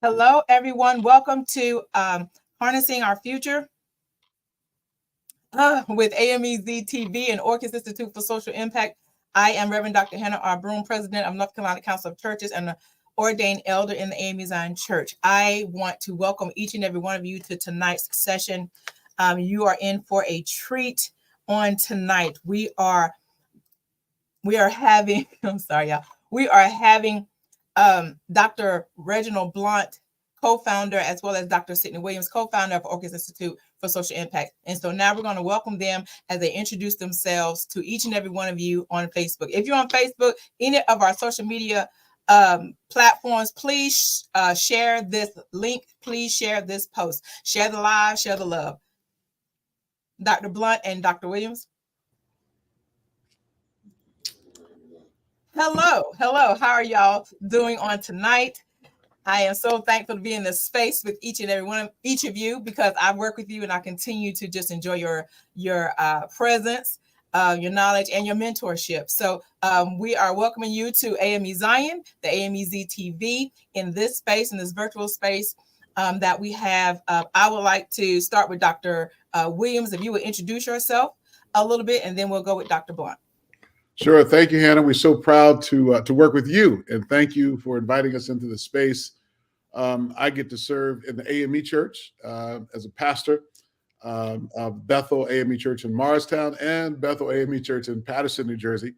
Hello, everyone. Welcome to Harnessing Our Future with AMEZTV and Orcus Institute for Social Impact. I am Reverend Dr. Hanna Broome, President of North Carolina Council of Churches and an ordained elder in the AME Zion Church. I want to welcome each and every one of you to tonight's session. You are in for a treat on tonight. We are having, I'm sorry, y'all. We are having Dr. Reginald Blount, co-founder, as well as Dr. Sidney Williams, co-founder of Orcus Institute for Social Impact. And so now we're going to welcome them as they introduce themselves to each and every one of you on Facebook. If you're on Facebook, any of our social media platforms, please share this link. Please share this post. Share the live, share the love. Dr. Blount and Dr. Williams. Hello. How are y'all doing on tonight? I am so thankful to be in this space with each of you, because I work with you and I continue to just enjoy your presence, your knowledge, and your mentorship. So we are welcoming you to AME Zion, the AMEZTV, in this space, in this virtual space that we have. I would like to start with Dr. Williams. If you would introduce yourself a little bit, and then we'll go with Dr. Blount. Sure. Thank you, Hannah. We're so proud to work with you, and thank you for inviting us into the space. I get to serve in the AME Church as a pastor of Bethel AME Church in Morristown and Bethel AME Church in Paterson, New Jersey.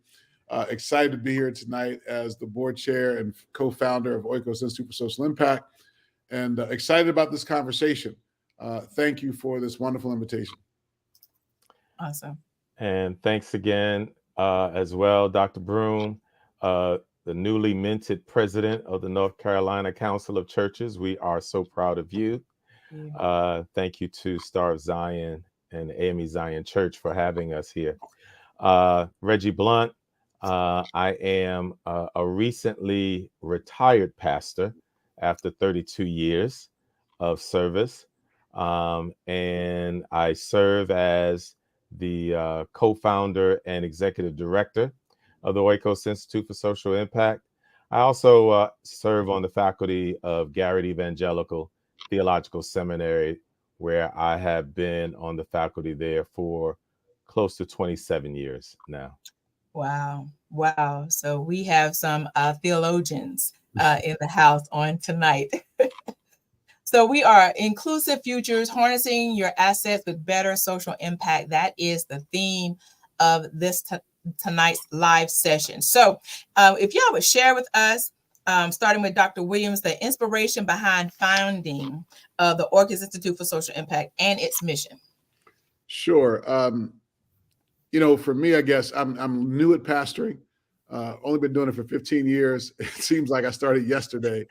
Excited to be here tonight as the board chair and co-founder of Oikos Institute for Social Impact, and excited about this conversation. Thank you for this wonderful invitation. Awesome. And thanks again. As well, Dr. Broome, the newly minted president of the North Carolina Council of Churches. We are so proud of you. Thank you to Star of Zion and AME Zion Church for having us here. Reggie Blount, I am a recently retired pastor after 32 years of service. And I serve as the co-founder and executive director of the Oikos Institute for Social Impact. I also serve on the faculty of Garrett Evangelical Theological Seminary, where I have been on the faculty there for close to 27 years now. Wow. So we have some theologians in the house on tonight. So we are Inclusive Futures, Harnessing Your Assets with Better Social Impact. That is the theme of this tonight's live session. So if y'all would share with us, starting with Dr. Williams, the inspiration behind founding the Orcus Institute for Social Impact and its mission. Sure. For me, I guess I'm new at pastoring. Only been doing it for 15 years. It seems like I started yesterday.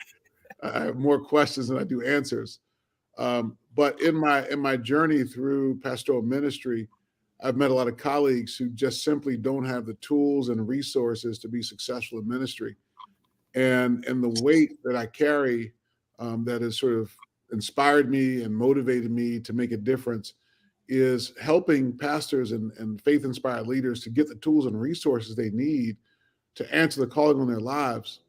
I have more questions than I do answers. But in my journey through pastoral ministry, I've met a lot of colleagues who just simply don't have the tools and resources to be successful in ministry. And the weight that I carry that has sort of inspired me and motivated me to make a difference is helping pastors and faith-inspired leaders to get the tools and resources they need to answer the calling on their lives.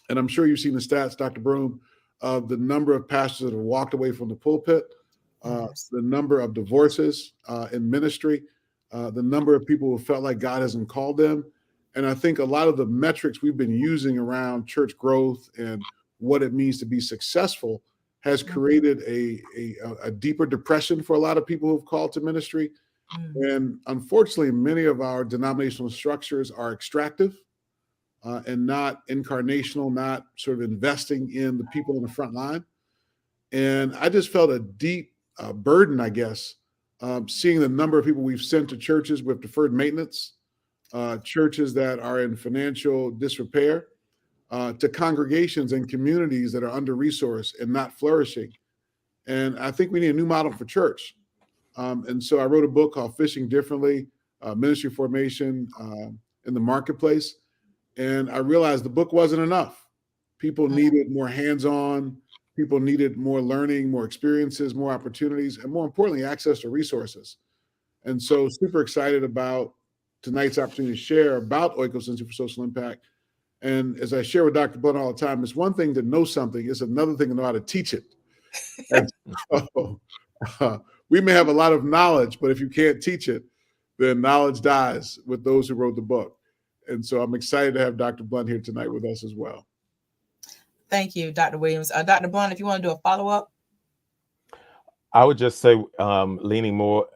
And I'm sure you've seen the stats, Dr. Broome, of the number of pastors that have walked away from the pulpit, the number of divorces in ministry, the number of people who felt like God hasn't called them. And I think a lot of the metrics we've been using around church growth and what it means to be successful has created a deeper depression for a lot of people who've called to ministry. And unfortunately, many of our denominational structures are extractive. And not incarnational, not sort of investing in the people in the front line. And I just felt a deep burden, I guess, seeing the number of people we've sent to churches with deferred maintenance, churches that are in financial disrepair, to congregations and communities that are under-resourced and not flourishing. And I think we need a new model for church. And so I wrote a book called Fishing Differently, Ministry Formation in the Marketplace. And I realized the book wasn't enough. People needed more hands-on, people needed more learning, more experiences, more opportunities, and more importantly, access to resources. And so super excited about tonight's opportunity to share about Oikos Institute for Social Impact And as I share with Dr. Blount all the time, it's one thing to know something, it's another thing to know how to teach it. And so, we may have a lot of knowledge, but if you can't teach it, then knowledge dies with those who wrote the book. And so I'm excited to have Dr. Blount here tonight with us as well. Thank you, Dr. Williams. Dr. Blount, if you want to do a follow-up. I would just say, leaning more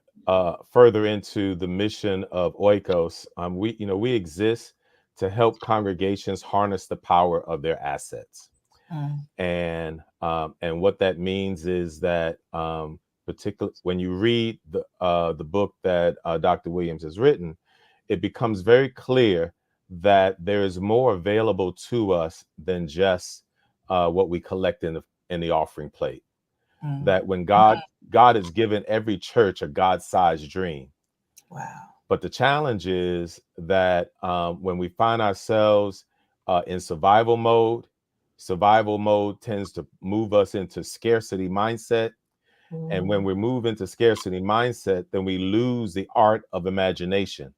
further into the mission of Oikos, we exist to help congregations harness the power of their assets. And what that means is that particularly when you read the book that Dr. Williams has written, it becomes very clear that there is more available to us than just what we collect in the offering plate. That when God has given every church a God-sized dream. Wow. But the challenge is that when we find ourselves in survival mode tends to move us into scarcity mindset. And when we move into scarcity mindset, then we lose the art of imagination.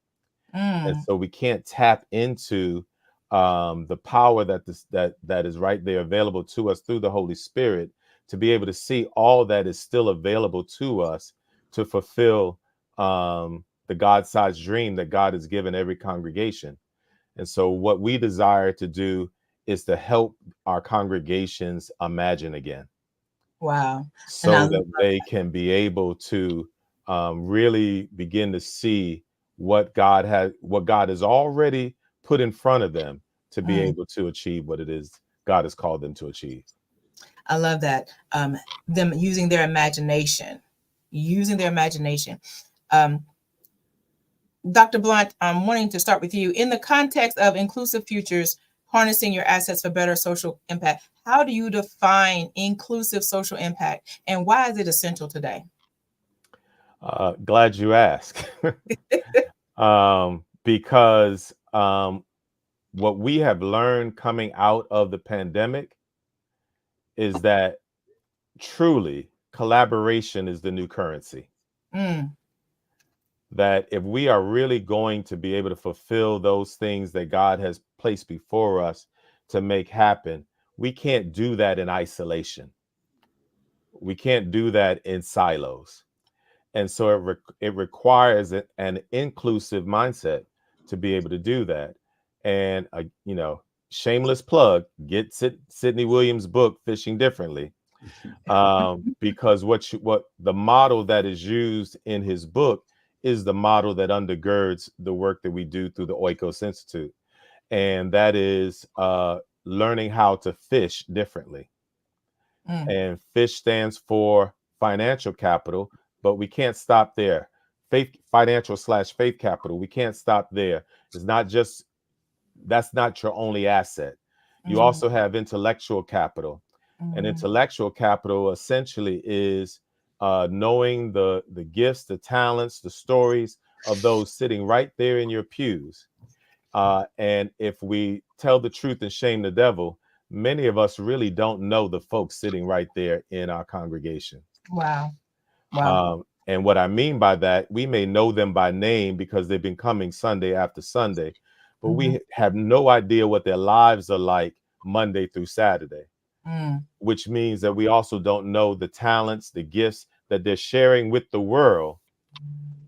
And so we can't tap into the power that is right there available to us through the Holy Spirit to be able to see all that is still available to us to fulfill the God-sized dream that God has given every congregation. And so what we desire to do is to help our congregations imagine again. Wow. So that they can be able to really begin to see what God has already put in front of them to be able to achieve what it is God has called them to achieve. I love that. Them using their imagination. Dr. Blount, I'm wanting to start with you. In the context of inclusive futures, harnessing your assets for better social impact, how do you define inclusive social impact, and why is it essential today? Glad you asked. Because what we have learned coming out of the pandemic is that truly collaboration is the new currency. That if we are really going to be able to fulfill those things that God has placed before us to make happen, we can't do that in isolation. We can't do that in silos. And so it requires an inclusive mindset to be able to do that. And, shameless plug, get Sidney Williams' book, Fishing Differently. Because what the model that is used in his book is the model that undergirds the work that we do through the Oikos Institute. And that is learning how to fish differently. And FISH stands for financial capital, but we can't stop there. Financial/faith capital. We can't stop there. That's not your only asset. You also have intellectual capital. And intellectual capital essentially is knowing the gifts, the talents, the stories of those sitting right there in your pews. And if we tell the truth and shame the devil, many of us really don't know the folks sitting right there in our congregation. Wow. And what I mean by that, we may know them by name because they've been coming Sunday after Sunday, but we have no idea what their lives are like Monday through Saturday, which means that we also don't know the talents, the gifts that they're sharing with the world,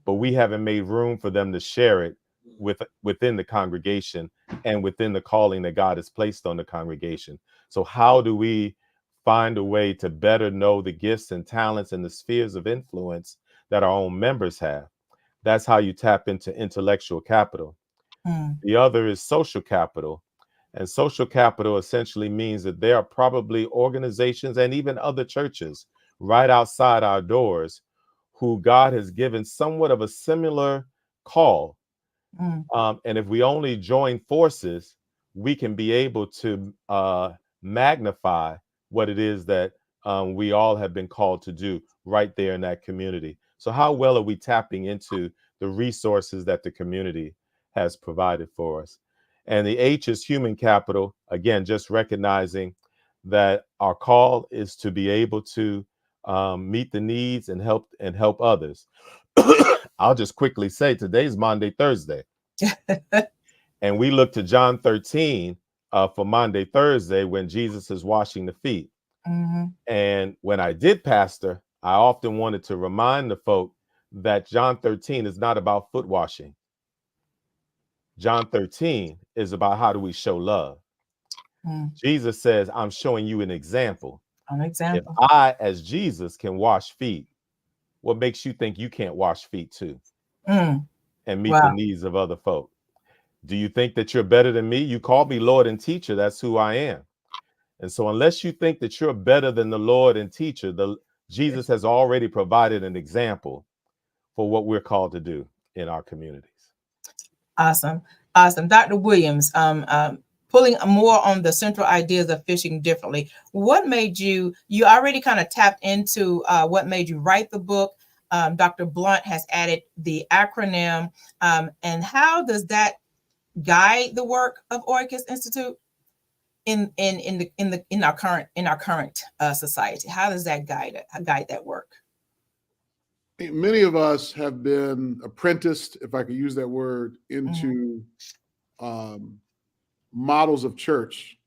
but we haven't made room for them to share it within the congregation and within the calling that God has placed on the congregation. So how do we find a way to better know the gifts and talents and the spheres of influence that our own members have? That's how you tap into intellectual capital. The other is social capital. And social capital essentially means that there are probably organizations and even other churches right outside our doors who God has given somewhat of a similar call. And if we only join forces, we can be able to magnify what it is that we all have been called to do right there in that community. So how well are we tapping into the resources that the community has provided for us? And the H is human capital. Again, just recognizing that our call is to be able to meet the needs and help others. I'll just quickly say today's Maundy Thursday. And we look to John 13 for Monday, Thursday, when Jesus is washing the feet. Mm-hmm. And when I did pastor, I often wanted to remind the folk that John 13 is not about foot washing. John 13 is about how do we show love. Jesus says, I'm showing you an example. An example. If I, as Jesus, can wash feet, what makes you think you can't wash feet too and meet the needs of other folk? Do you think that you're better than me? You call me Lord and teacher. That's who I am. And so unless you think that you're better than the Lord and teacher, Jesus has already provided an example for what we're called to do in our communities. Awesome. Awesome. Dr. Williams, pulling more on the central ideas of fishing differently. What made you already kind of tapped into what made you write the book. Dr. Blount has added the acronym. And how does that guide the work of Orcus Institute in our current society? How does that guide that work? Many of us have been apprenticed, if I could use that word, into models of church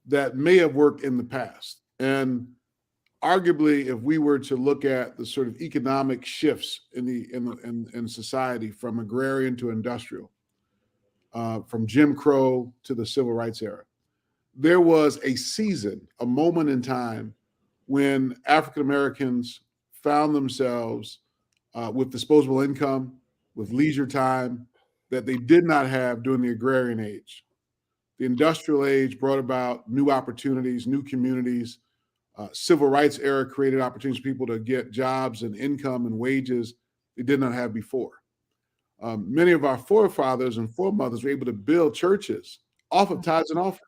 that may have worked in the past. And arguably, if we were to look at the sort of economic shifts in society, from agrarian to industrial, from Jim Crow to the civil rights era, there was a season, a moment in time when African Americans found themselves with disposable income, with leisure time that they did not have during the agrarian age. The industrial age brought about new opportunities, new communities. Civil rights era created opportunities for people to get jobs and income and wages they did not have before. Many of our forefathers and foremothers were able to build churches off of tithes and offerings.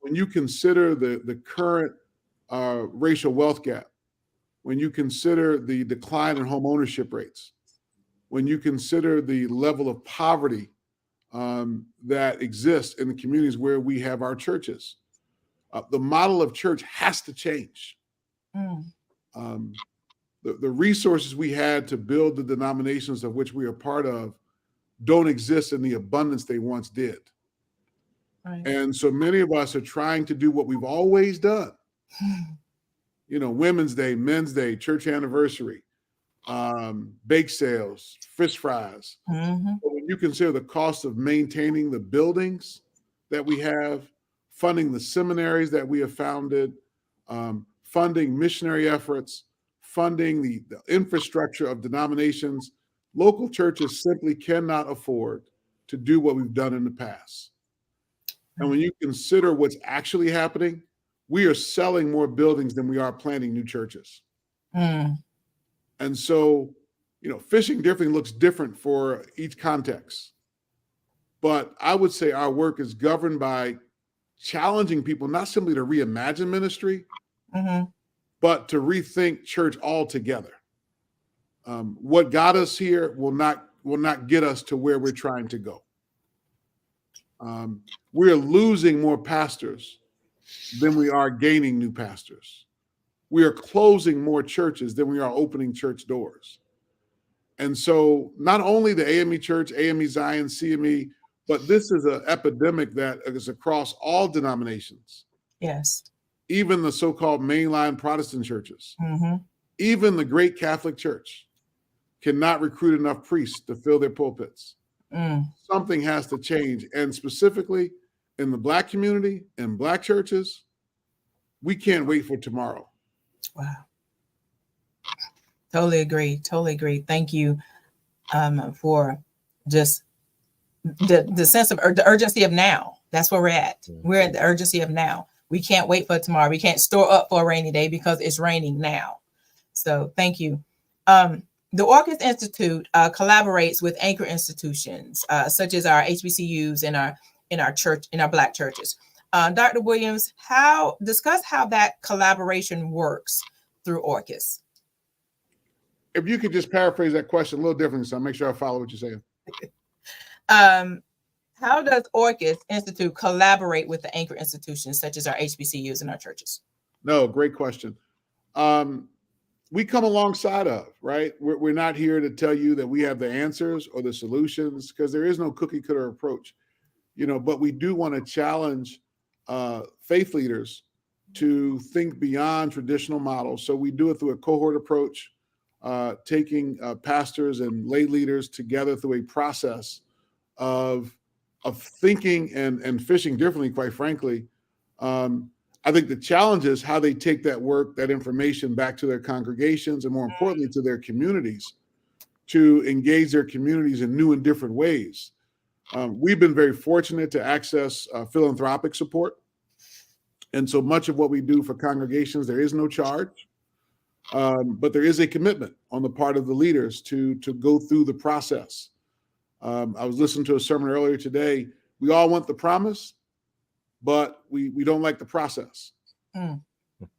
When you consider the current racial wealth gap, when you consider the decline in home ownership rates, when you consider the level of poverty that exists in the communities where we have our churches, the model of church has to change. The resources we had to build the denominations of which we are part of don't exist in the abundance they once did. Right. And so many of us are trying to do what we've always done. Women's Day, Men's Day, church anniversary, bake sales, fish fries. But when you consider the cost of maintaining the buildings that we have, funding the seminaries that we have founded, funding missionary efforts, funding the infrastructure of denominations, local churches simply cannot afford to do what we've done in the past. And when you consider what's actually happening, we are selling more buildings than we are planting new churches. And so, fishing differently looks different for each context. But I would say our work is governed by challenging people not simply to reimagine ministry, but to rethink church altogether. What got us here will not get us to where we're trying to go. We're losing more pastors than we are gaining new pastors. We are closing more churches than we are opening church doors. And so not only the AME Church, AME Zion, CME, but this is an epidemic that is across all denominations. Yes. Even the so-called mainline Protestant churches, even the great Catholic Church cannot recruit enough priests to fill their pulpits. Something has to change. And specifically in the Black community and Black churches, we can't wait for tomorrow. Wow. Totally agree. Thank you for just the sense of the urgency of now. That's where we're at. We're at the urgency of now. We can't wait for tomorrow. We can't store up for a rainy day because it's raining now. So thank you. The Orcus Institute collaborates with anchor institutions such as our HBCUs in our Black churches. Dr. Williams, discuss how that collaboration works through Orcus. If you could just paraphrase that question a little differently, so I'll make sure I follow what you're saying. How does Orcus Institute collaborate with the anchor institutions such as our HBCUs and our churches? No, great question. We come alongside of, right? We're not here to tell you that we have the answers or the solutions, because there is no cookie cutter approach. but we do want to challenge faith leaders to think beyond traditional models. So we do it through a cohort approach, taking pastors and lay leaders together through a process of thinking and fishing differently, quite frankly. I think the challenge is how they take that work, that information back to their congregations, and more importantly, to their communities, to engage their communities in new and different ways. We've been very fortunate to access philanthropic support. And so much of what we do for congregations, there is no charge, but there is a commitment on the part of the leaders to go through the process. I was listening to a sermon earlier today. We all want the promise, but we don't like the process. Mm.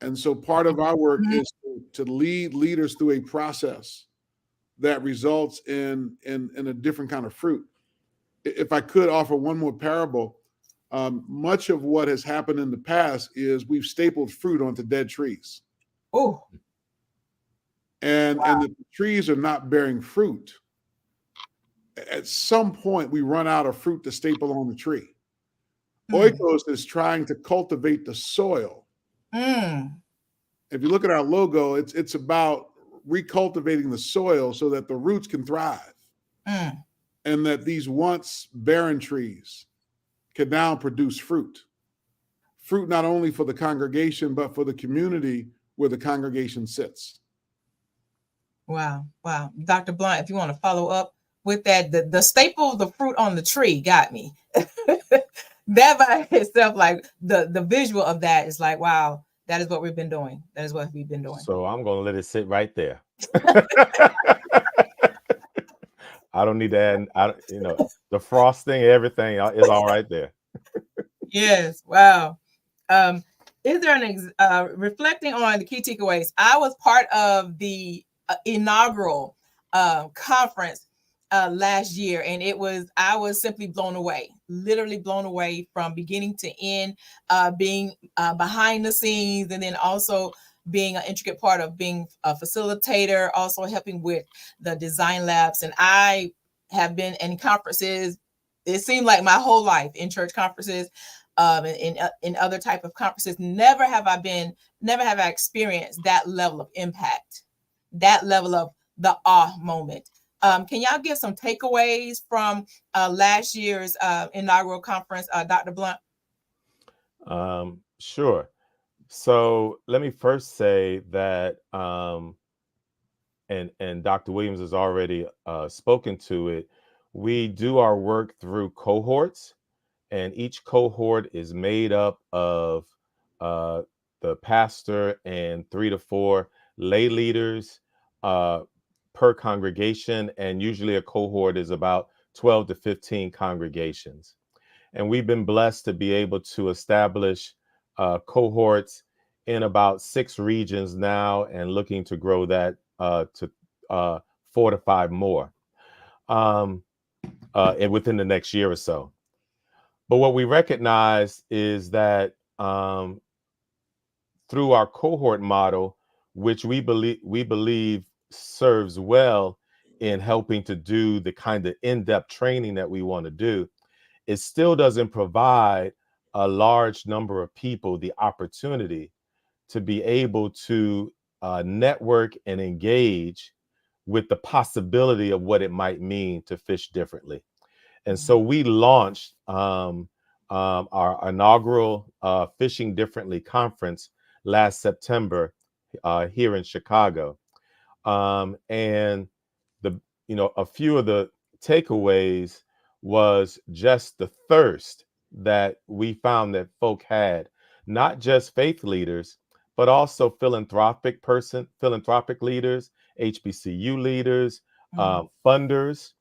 And so part of our work is to lead leaders through a process that results in a different kind of fruit. If I could offer one more parable, much of what has happened in the past is we've stapled fruit onto dead trees. Oh. And the trees are not bearing fruit. At some point, we run out of fruit to staple on the tree. Oikos is trying to cultivate the soil. If you look at our logo, it's about recultivating the soil so that the roots can thrive. And that these once barren trees can now produce fruit. Fruit not only for the congregation, but for the community where the congregation sits. Wow. Dr. Blount, if you want to follow up with that, the staple of the fruit on the tree got me. That by itself, like the visual of that is like, wow, that is what we've been doing. That is what we've been doing. So I'm going to let it sit right there. I don't need to add, the frosting, everything is all right there. Yes. Wow. Is there an reflecting on the key takeaways? I was part of the inaugural conference last year, and I was simply blown away, literally blown away from beginning to end, being behind the scenes, and then also being an intricate part of being a facilitator, also helping with the design labs. And I have been in conferences, it seemed like my whole life, in church conferences, in other type of conferences. Never have I experienced that level of impact, that level of the awe moment. Can y'all give some takeaways from last year's inaugural conference, Dr. Blount? Sure. So let me first say that, and Dr. Williams has already spoken to it, we do our work through cohorts, and each cohort is made up of the pastor and 3 to 4 lay leaders per congregation, and usually a cohort is about 12 to 15 congregations. And we've been blessed to be able to establish cohorts in about 6 regions now, and looking to grow that to 4 to 5 more within the next year or so. But what we recognize is that through our cohort model, which we believe serves well in helping to do the kind of in-depth training that we want to do, it still doesn't provide a large number of people the opportunity to be able to network and engage with the possibility of what it might mean to fish differently. And so we launched our inaugural Fishing Differently conference last September here in Chicago. And a few of the takeaways was just the thirst that we found that folk had, not just faith leaders, but also philanthropic leaders, HBCU leaders, funders,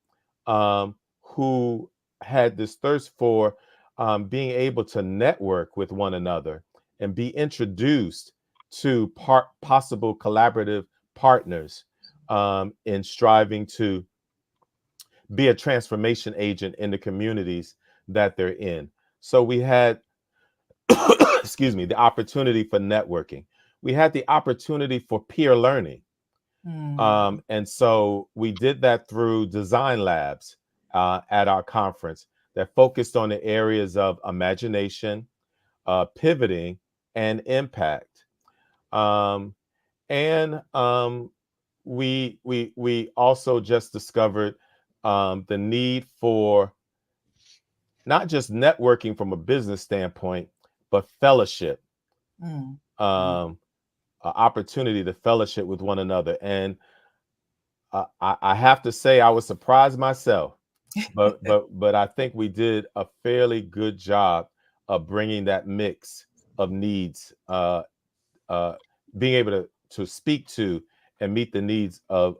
who had this thirst for being able to network with one another and be introduced to possible collaborative partners in striving to be a transformation agent in the communities that they're in. So we had, the opportunity for networking. We had the opportunity for peer learning. And so we did that through design labs at our conference that focused on the areas of imagination, pivoting, and impact. We also just discovered the need for not just networking from a business standpoint, but fellowship, opportunity to fellowship with one another. And I have to say, I was surprised myself, but I think we did a fairly good job of bringing that mix of needs, being able to speak to and meet the needs of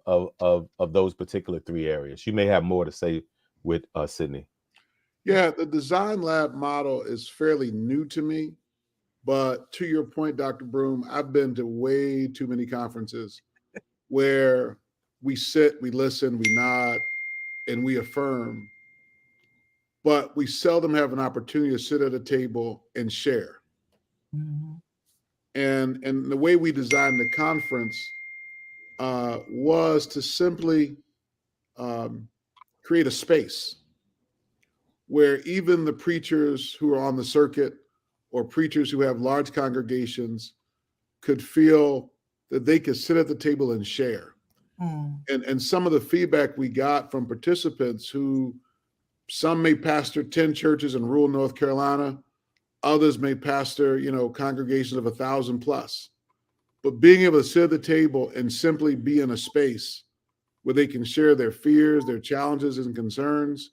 those particular three areas. You may have more to say with Sidney. Yeah, the design lab model is fairly new to me, but to your point, Dr. Broome, I've been to way too many conferences where we sit, we listen, we nod, and we affirm, but we seldom have an opportunity to sit at a table and share. And the way we designed the conference was to simply create a space where even the preachers who are on the circuit or preachers who have large congregations could feel that they could sit at the table and share. And some of the feedback we got from participants who, some may pastor 10 churches in rural North Carolina, others may pastor, congregations of 1,000 plus. But being able to sit at the table and simply be in a space where they can share their fears, their challenges and concerns,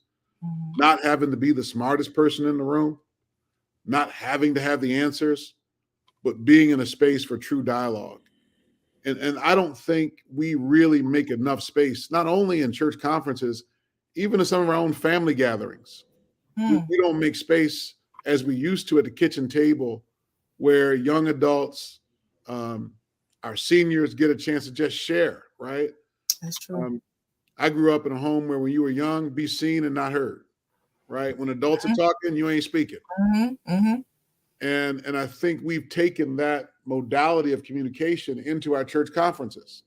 not having to be the smartest person in the room, not having to have the answers, but being in a space for true dialogue. And I don't think we really make enough space, not only in church conferences, even in some of our own family gatherings. We don't make space as we used to at the kitchen table where young adults, our seniors get a chance to just share, right? That's true. I grew up in a home where when you were young, be seen and not heard, right? When adults are talking, you ain't speaking. And I think we've taken that modality of communication into our church conferences.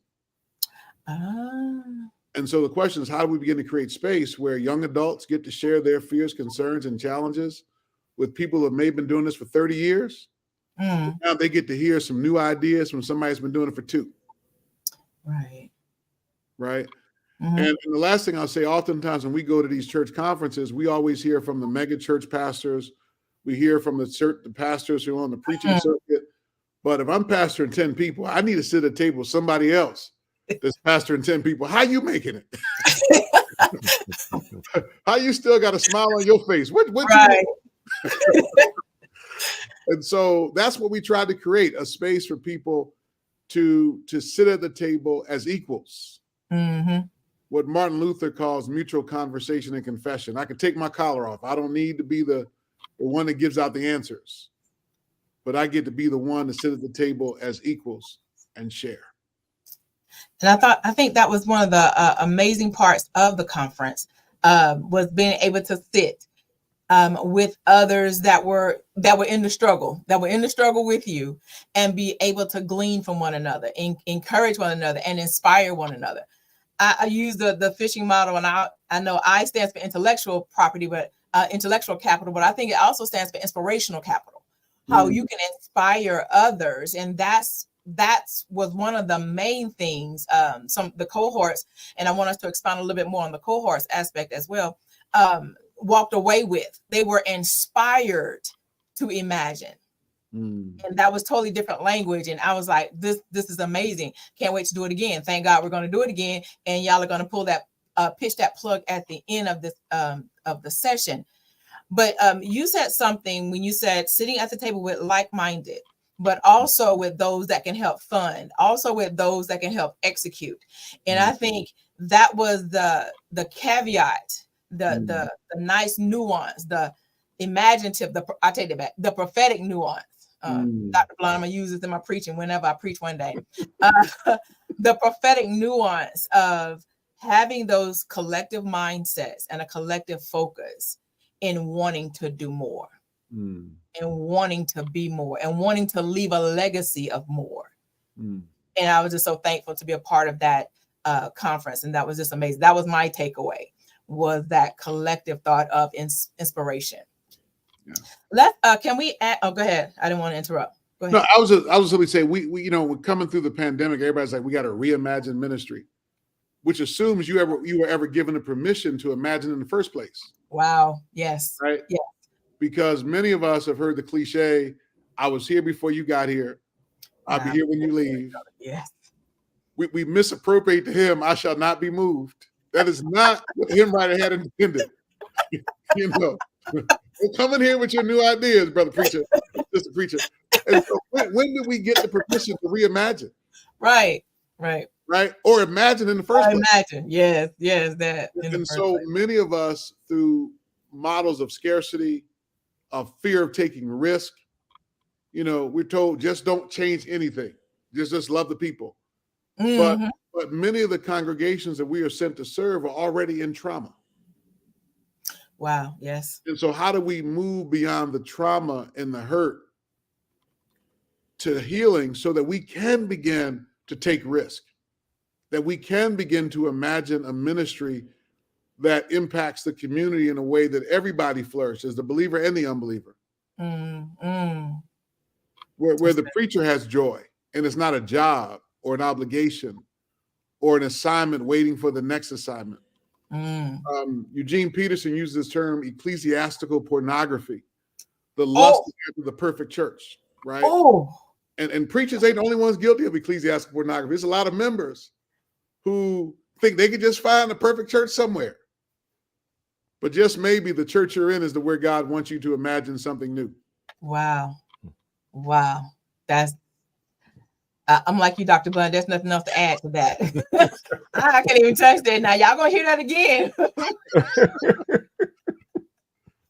And so the question is, how do we begin to create space where young adults get to share their fears, concerns, and challenges with people who may have been doing this for 30 years? Now they get to hear some new ideas from somebody who's been doing it for 2. Right. And the last thing I'll say, oftentimes when we go to these church conferences, we always hear from the mega church pastors. We hear from the pastors who are on the preaching circuit. But if I'm pastoring 10 people, I need to sit at a table with somebody else that's pastoring 10 people. How you making it? How you still got a smile on your face? What right. And so that's what we tried to create, a space for people to sit at the table as equals. What Martin Luther calls mutual conversation and confession. I can take my collar off. I don't need to be the one that gives out the answers, but I get to be the one to sit at the table as equals and share. And I think that was one of the amazing parts of the conference, was being able to sit with others that were in the struggle, with you, and be able to glean from one another, encourage one another, and inspire one another. I use the fishing model, and I know I stands for intellectual property, but intellectual capital, but I think it also stands for inspirational capital. How you can inspire others, and that's was one of the main things. The cohorts, and I want us to expand a little bit more on the cohorts aspect as well. Walked away with. They were inspired to imagine. And that was totally different language. And I was like, this is amazing. Can't wait to do it again. Thank God we're going to do it again. And y'all are going to pull that, pitch that plug at the end of this, of the session. But you said something when you said sitting at the table with like-minded, but also with those that can help fund, also with those that can help execute. And I think that was the caveat, the nice nuance, the imaginative, I take it back, the prophetic nuance. Dr. Blount, I'm going to use this in my preaching whenever I preach one day. The prophetic nuance of having those collective mindsets and a collective focus in wanting to do more, and wanting to be more, and wanting to leave a legacy of more. And I was just so thankful to be a part of that conference. And that was just amazing. That was my takeaway, was that collective thought of inspiration. Yeah. Can we add, go ahead. I didn't want to interrupt. Go ahead. No, I was simply saying we we're coming through the pandemic. Everybody's like, we got to reimagine ministry, which assumes you were ever given the permission to imagine in the first place. Wow. Yes. Right. Yeah. Because many of us have heard the cliche, I was here before you got here. I'll be here when you leave. Yes. We misappropriate the hymn, I shall not be moved. That is not what the hymn writer had intended. You know, we're coming here with your new ideas, brother preacher, sister preacher. And so when did we get the permission to reimagine? Right. Or imagine in the first place. Imagine, yes, that. And so many of us, through models of scarcity, of fear of taking risk, we're told just don't change anything. Just love the people. Mm-hmm. But many of the congregations that we are sent to serve are already in trauma. Wow, yes. And so how do we move beyond the trauma and the hurt to healing so that we can begin to take risk, that we can begin to imagine a ministry that impacts the community in a way that everybody flourishes, the believer and the unbeliever. Where the preacher has joy and it's not a job or an obligation or an assignment waiting for the next assignment. Eugene Peterson uses this term ecclesiastical pornography, the lust after the perfect church, right? And preachers ain't the only ones guilty of ecclesiastical pornography. There's a lot of members who think they could just find the perfect church somewhere. But just maybe the church you're in is where God wants you to imagine something new. Wow. That's I'm like you, Dr. Blount. There's nothing else to add to that. I can't even touch that now. Y'all gonna hear that again.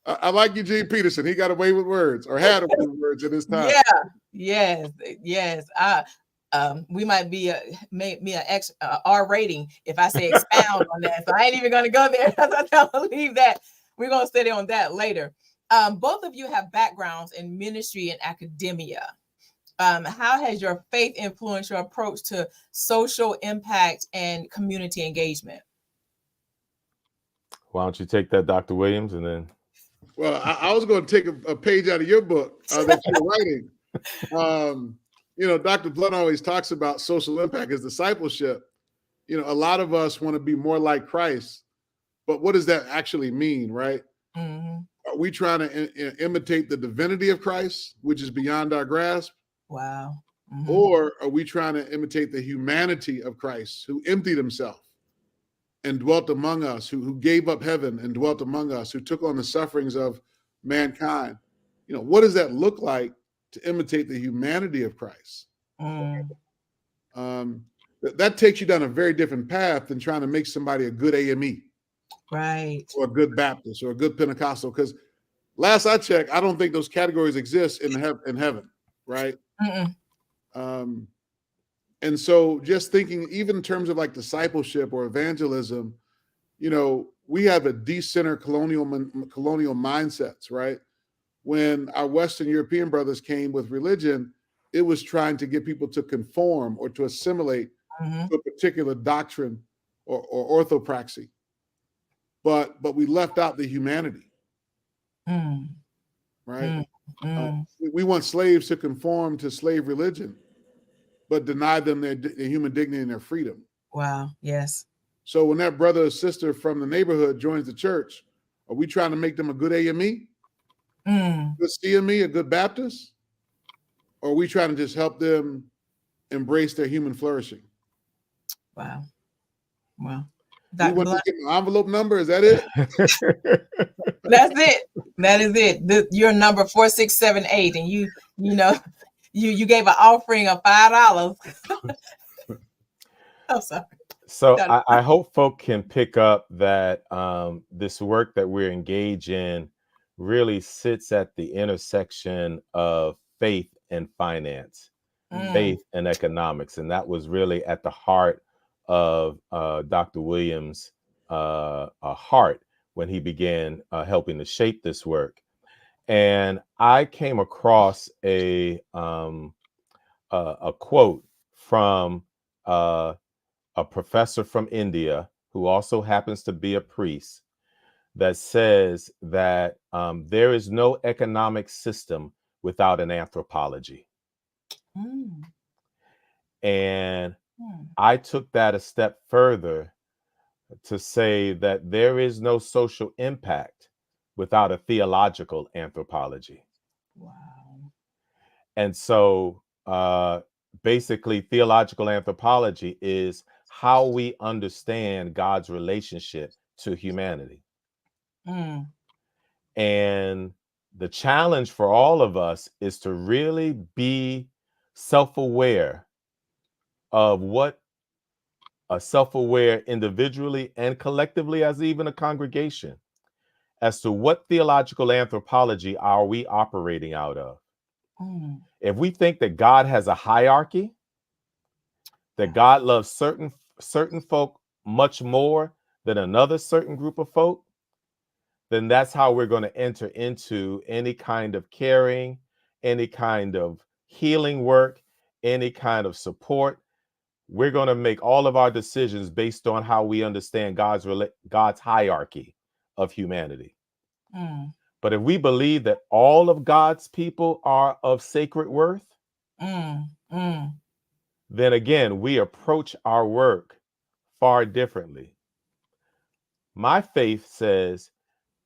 I like Eugene Peterson. He got away with words, or had away with words in his time. Yeah, yes. We might be me an R rating if I say expound on that. So I ain't even gonna go there. I'll leave that. We're gonna study on that later. Both of you have backgrounds in ministry and academia. How has your faith influenced your approach to social impact and community engagement? Why don't you take that, Dr. Williams, and then? Well, I was going to take a page out of your book that you're writing. Dr. Blount always talks about social impact as discipleship. A lot of us want to be more like Christ, but what does that actually mean, right? Mm-hmm. Are we trying to imitate the divinity of Christ, which is beyond our grasp? Wow. Mm-hmm. Or are we trying to imitate the humanity of Christ, who emptied himself and dwelt among us, who gave up heaven and dwelt among us, who took on the sufferings of mankind? What does that look like to imitate the humanity of Christ? That takes you down a very different path than trying to make somebody a good AME. Right. Or a good Baptist or a good Pentecostal. Because last I checked, I don't think those categories exist in heaven, right? And so just thinking, even in terms of like discipleship or evangelism, we have a de-center colonial mindsets, right? When our Western European brothers came with religion, it was trying to get people to conform or to assimilate to a particular doctrine or orthopraxy. But we left out the humanity, right? We want slaves to conform to slave religion, but deny them their human dignity and their freedom. Wow. Yes. So when that brother or sister from the neighborhood joins the church, are we trying to make them a good AME, good CME, a good Baptist? Or are we trying to just help them embrace their human flourishing? Wow. You want to get my envelope number? Is that it? That's it. That is it. Your number 4678, and you gave an offering of $5. I'm sorry. So I hope folk can pick up that this work that we're engaged in really sits at the intersection of faith and finance, faith and economics, and that was really at the heart of Dr. Williams' heart when he began helping to shape this work. And I came across a quote from a professor from India who also happens to be a priest, that says that there is no economic system without an anthropology. Mm. And I took that a step further to say that there is no social impact without a theological anthropology. Wow. And so basically, theological anthropology is how we understand God's relationship to humanity. Mm. And the challenge for all of us is to really be self-aware of what self-aware individually and collectively as even a congregation as to what theological anthropology are we operating out of. Mm. If we think that God has a hierarchy, that God loves certain folk much more than another certain group of folk, then that's how we're going to enter into any kind of caring, any kind of healing work, any kind of support. We're going to make all of our decisions based on how we understand God's hierarchy of humanity. Mm. But if we believe that all of God's people are of sacred worth, then again, we approach our work far differently. My faith says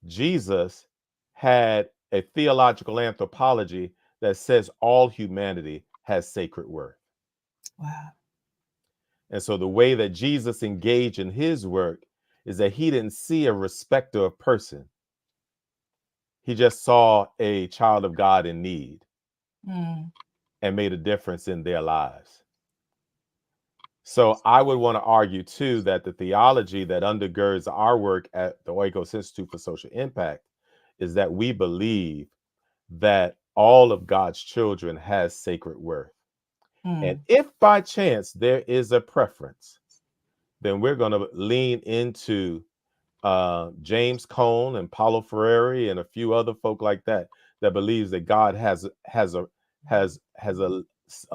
Jesus had a theological anthropology that says all humanity has sacred worth. Wow. And so the way that Jesus engaged in his work is that he didn't see a respecter of person. He just saw a child of God in need and made a difference in their lives. So I would want to argue, too, that the theology that undergirds our work at the Oikos Institute for Social Impact is that we believe that all of God's children has sacred worth. And if by chance there is a preference, then we're going to lean into James Cone and Paulo Freire and a few other folk like that believes that God has a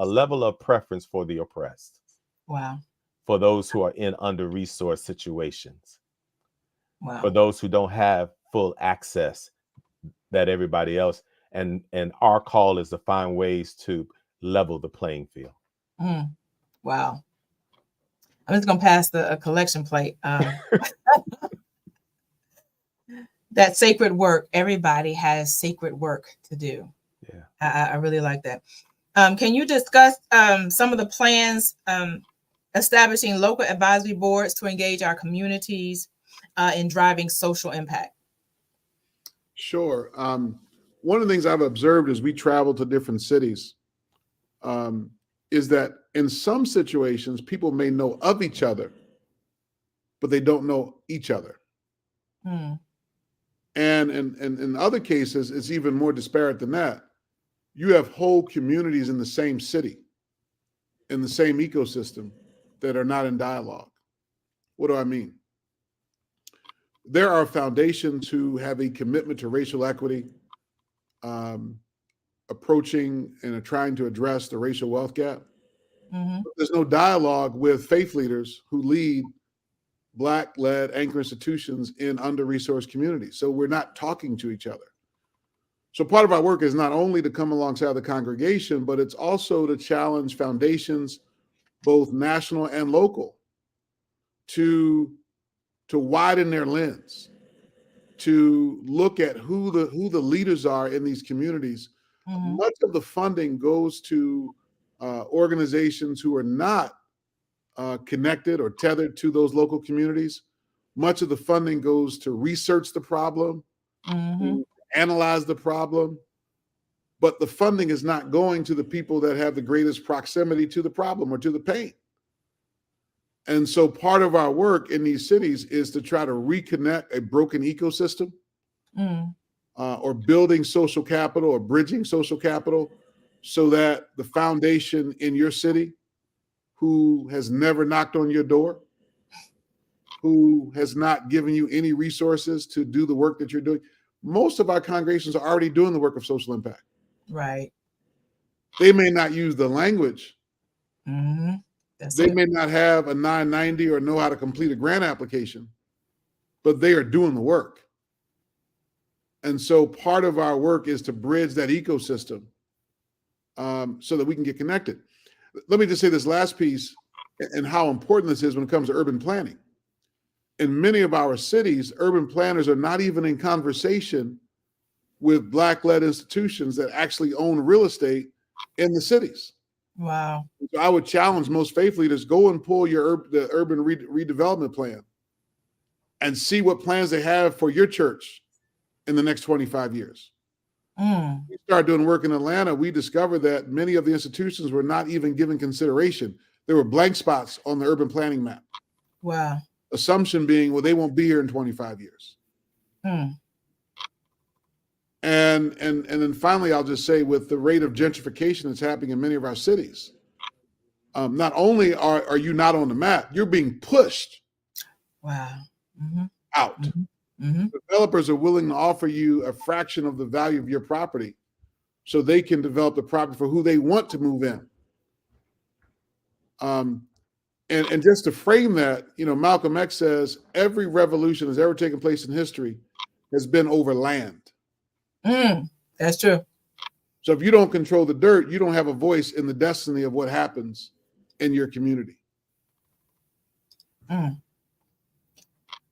level of preference for the oppressed. Wow. For those who are in under-resourced situations. Wow. For those who don't have full access that everybody else, and our call is to find ways to level the playing field. Wow. I'm just going to pass a collection plate. That sacred work, everybody has sacred work to do. Yeah. I really like that. Can you discuss some of the plans establishing local advisory boards to engage our communities in driving social impact? Sure. One of the things I've observed as we travel to different cities is that in some situations, people may know of each other, but they don't know each other. And in other cases, it's even more disparate than that. You have whole communities in the same city, in the same ecosystem, that are not in dialogue. What do I mean? There are foundations who have a commitment to racial equity, approaching and trying to address the racial wealth gap. There's no dialogue with faith leaders who lead Black-led anchor institutions in under-resourced communities. So we're not talking to each other. So part of our work is not only to come alongside the congregation, but it's also to challenge foundations, both national and local, to widen their lens, to look at who the leaders are in these communities. Much of the funding goes to organizations who are not connected or tethered to those local communities. Much of the funding goes to research the problem, analyze the problem, but the funding is not going to the people that have the greatest proximity to the problem or to the pain. And so part of our work in these cities is to try to reconnect a broken ecosystem or building social capital or bridging social capital so that the foundation in your city who has never knocked on your door, who has not given you any resources to do the work that you're doing. Most of our congregations are already doing the work of social impact. Right. They may not use the language. They may not have a 990 or know how to complete a grant application, but they are doing the work. And so part of our work is to bridge that ecosystem so that we can get connected. Let me just say this last piece and how important this is when it comes to urban planning. In many of our cities, urban planners are not even in conversation with Black-led institutions that actually own real estate in the cities. Wow. So I would challenge most faithfully to go and pull the urban redevelopment plan and see what plans they have for your church in the next 25 years. We started doing work in Atlanta. We discovered that many of the institutions were not even given consideration. There were blank spots on the urban planning map. Wow. Assumption being, well, they won't be here in 25 years. And then finally, I'll just say, with the rate of gentrification that's happening in many of our cities, not only are you not on the map, you're being pushed out. Developers are willing to offer you a fraction of the value of your property so they can develop the property for who they want to move in. And just to frame that, Malcolm X says every revolution that's ever taken place in history has been over land. That's true. So if you don't control the dirt, you don't have a voice in the destiny of what happens in your community.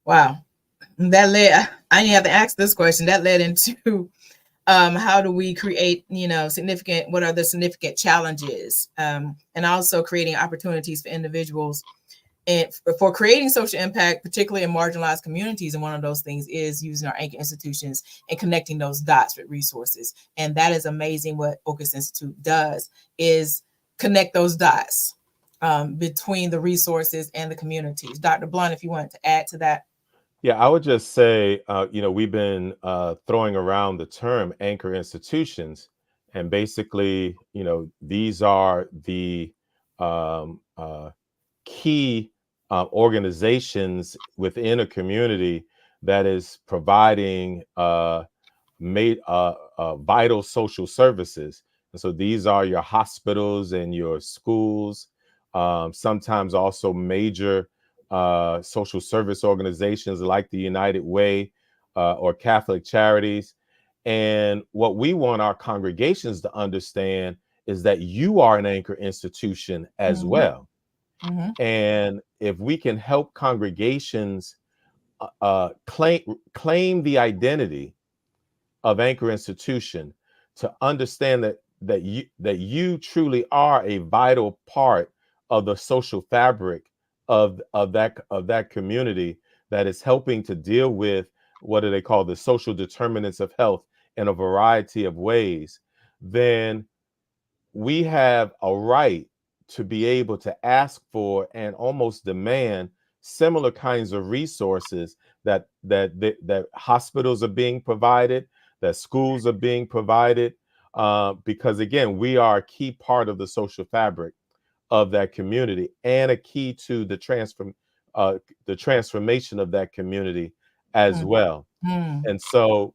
Wow. That led, I didn't have to ask this question. That led into how do we create, what are the significant challenges, and also creating opportunities for individuals and for creating social impact, particularly in marginalized communities. And one of those things is using our anchor institutions and connecting those dots with resources. And that is amazing. What Orcus Institute does is connect those dots between the resources and the communities. Dr. Blount, if you wanted to add to that. Yeah, I would just say, we've been throwing around the term anchor institutions, and basically, these are the key organizations within a community that is providing vital social services. And so these are your hospitals and your schools, sometimes also major social service organizations like the United Way or Catholic Charities. And what we want our congregations to understand is that you are an anchor institution as well. And if we can help congregations claim the identity of anchor institution, to understand that you truly are a vital part of the social fabric of that community that is helping to deal with what do they call the social determinants of health in a variety of ways, then we have a right to be able to ask for and almost demand similar kinds of resources that hospitals are being provided, that schools are being provided, because again, we are a key part of the social fabric of that community and a key to the transformation of that community as well. And so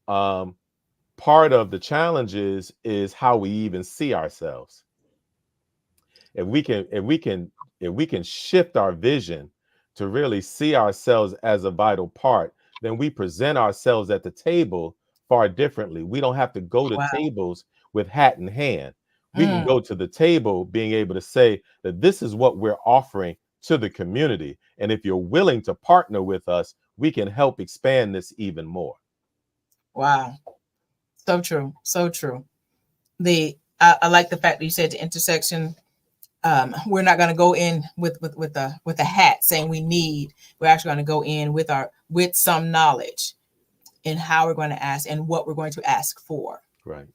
part of the challenges is how we even see ourselves. If we can shift our vision to really see ourselves as a vital part, then we present ourselves at the table far differently. We don't have to go to tables with hat in hand. We can go to the table being able to say that this is what we're offering to the community. And if you're willing to partner with us, we can help expand this even more. Wow. So true. So true. I like the fact that you said the intersection. We're not going to go in with a hat saying we need. We're actually going to go in with some knowledge in how we're going to ask and what we're going to ask for. Right.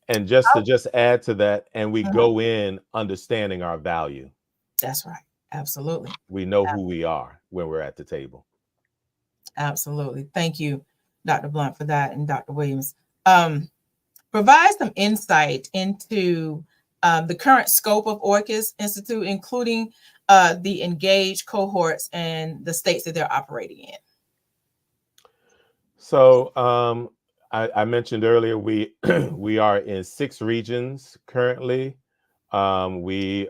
And just add to that, and we go in understanding our value. That's right. Absolutely. We know who we are when we're at the table. Absolutely. Thank you, Dr. Blount, for that, and Dr. Williams. Provide some insight into the current scope of Orcus Institute, including the engaged cohorts and the states that they're operating in. So I mentioned earlier, we are in 6 regions currently. We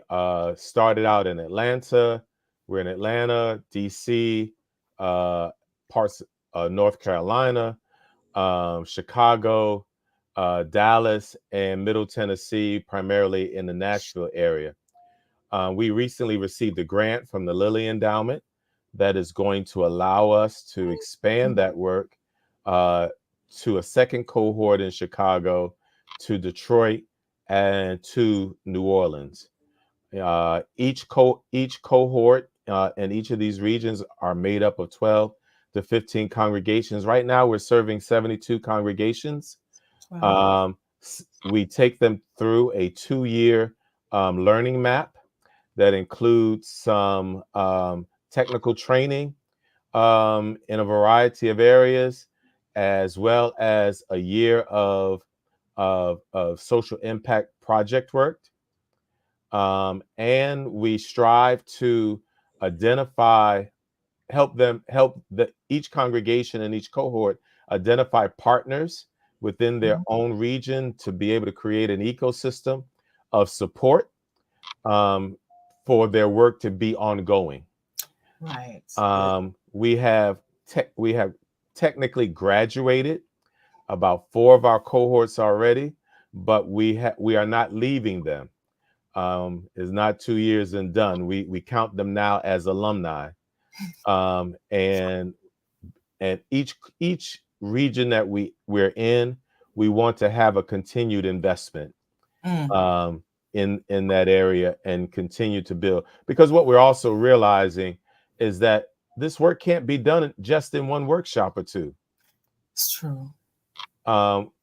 started out in Atlanta. We're in Atlanta, DC, parts North Carolina, Chicago, Dallas, and Middle Tennessee, primarily in the Nashville area. We recently received a grant from the Lilly Endowment that is going to allow us to expand that work to a second cohort in Chicago, to Detroit, and to New Orleans. Each cohort in each of these regions are made up of 12 to 15 congregations. Right now, we're serving 72 congregations. Wow. We take them through a 2-year learning map that includes some technical training in a variety of areas, as well as a year of social impact project work. And we strive to help each congregation and each cohort identify partners within their own region to be able to create an ecosystem of support for their work to be ongoing. Right. We have technically graduated about 4 of our cohorts already, but we are not leaving them. It's not 2 years and done. We count them now as alumni, and each region that we're in, we want to have a continued investment in that area and continue to build. Because what we're also realizing is that this work can't be done just in one workshop or 2. It's true.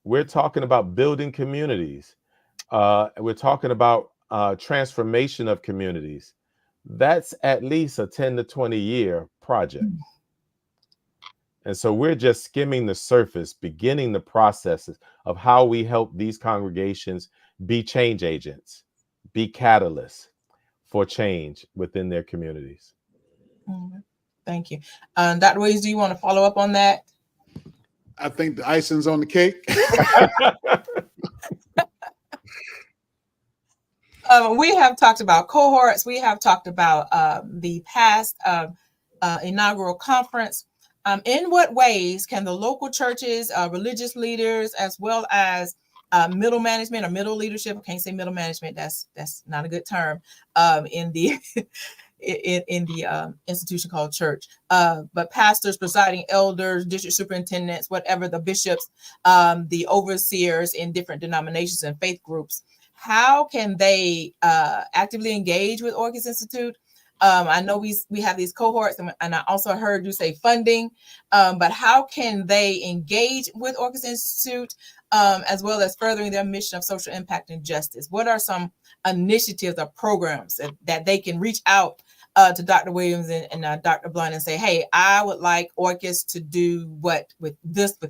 We're talking about building communities. We're talking about transformation of communities. That's at least a 10 to 20 year project. And so we're just skimming the surface, beginning the processes of how we help these congregations be change agents, be catalysts for change within their communities. Thank you. Dr. Williams, do you want to follow up on that? I think the icing's on the cake. We have talked about cohorts. We have talked about the past inaugural conference. In what ways can the local churches, religious leaders, as well as middle management or middle leadership, I can't say middle management, that's not a good term in the in the institution called church, but pastors, presiding elders, district superintendents, whatever, the bishops, the overseers in different denominations and faith groups, how can they actively engage with Orcus Institute? I know we have these cohorts, and I also heard you say funding, but how can they engage with Orcus Institute as well as furthering their mission of social impact and justice? What are some initiatives or programs that they can reach out to Dr. Williams and Dr. Blount and say, hey, I would like Orcus to do what with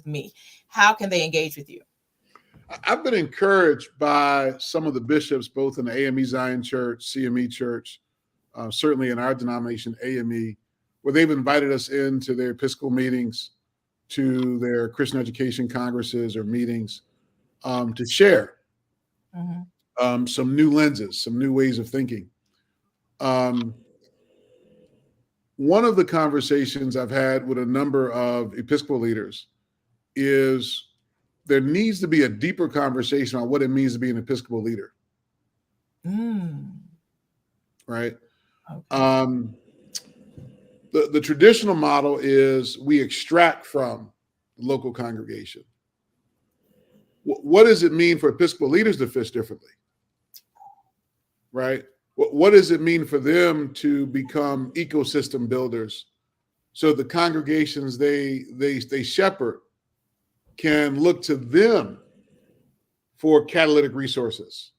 me? How can they engage with you? I've been encouraged by some of the bishops, both in the AME Zion Church, CME Church, certainly in our denomination, AME, where they've invited us into their Episcopal meetings, to their Christian education congresses or meetings, to share some new lenses, some new ways of thinking. One of the conversations I've had with a number of Episcopal leaders is there needs to be a deeper conversation on what it means to be an Episcopal leader. Right? Okay. The traditional model is we extract from the local congregation. What does it mean for Episcopal leaders to fish differently? Right? What does it mean for them to become ecosystem builders so the congregations they shepherd can look to them for catalytic resources?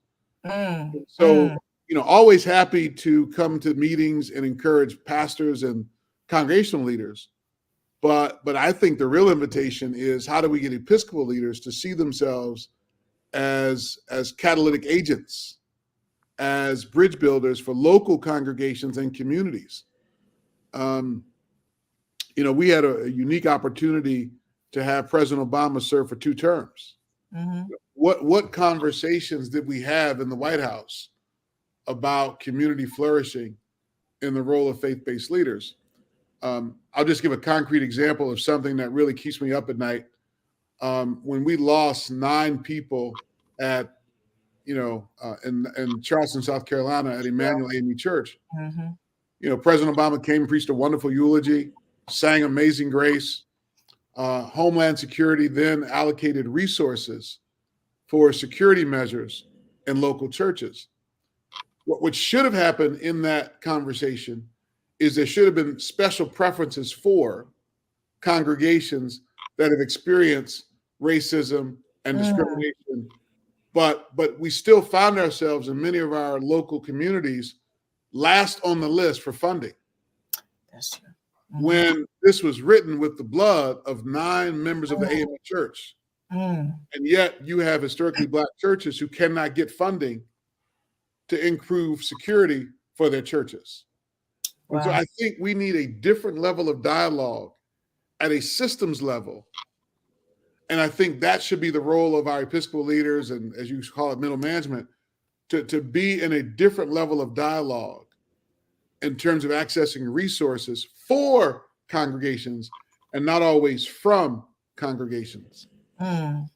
Always happy to come to meetings and encourage pastors and congregational leaders. But I think the real invitation is, how do we get Episcopal leaders to see themselves as catalytic agents, as bridge builders for local congregations and communities? We had a unique opportunity to have President Obama serve for 2 terms. What conversations did we have in the White House about community flourishing in the role of faith-based leaders? I'll just give a concrete example of something that really keeps me up at night. When we lost 9 people at, in Charleston, South Carolina at Emmanuel AME Church, President Obama came and preached a wonderful eulogy, sang Amazing Grace. Homeland Security then allocated resources for security measures in local churches. What should have happened in that conversation is there should have been special preferences for congregations that have experienced racism and discrimination. But we still found ourselves in many of our local communities last on the list for funding. That's true. When this was written with the blood of 9 members of the AME Church. And yet you have historically Black churches who cannot get funding to improve security for their churches. Wow. And so I think we need a different level of dialogue at a systems level. And I think that should be the role of our Episcopal leaders and, as you call it, middle management, to be in a different level of dialogue in terms of accessing resources for congregations and not always from congregations. Wow.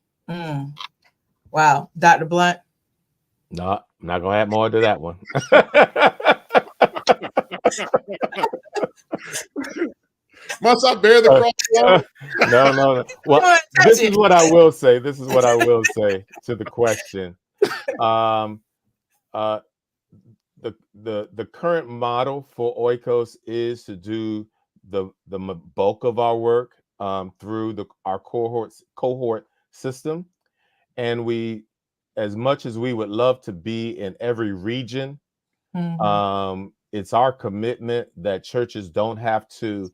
Dr. Blount? No, I'm not going to add more to that one. Must I bear the cross? No. Well, this is what I will say. This is what I will say to the question. The current model for Oikos is to do the bulk of our work through our cohort system, and we, as much as we would love to be in every region, it's our commitment that churches don't have to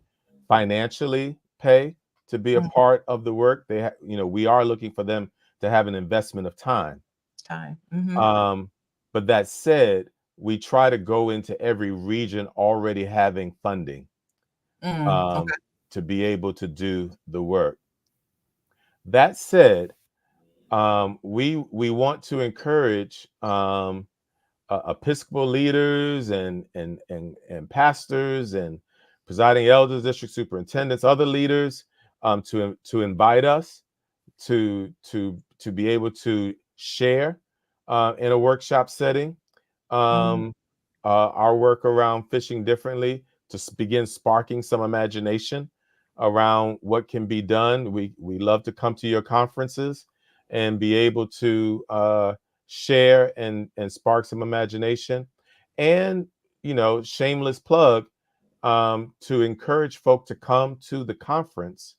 financially pay to be a part of the work. We are looking for them to have an investment of time. But that said, we try to go into every region already having funding to be able to do the work. That said, we want to encourage Episcopal leaders and pastors and presiding elders, district superintendents, other leaders to invite us to be able to share in a workshop setting our work around fishing differently, to begin sparking some imagination around what can be done. We love to come to your conferences and be able to share and spark some imagination, and shameless plug, to encourage folk to come to the conference.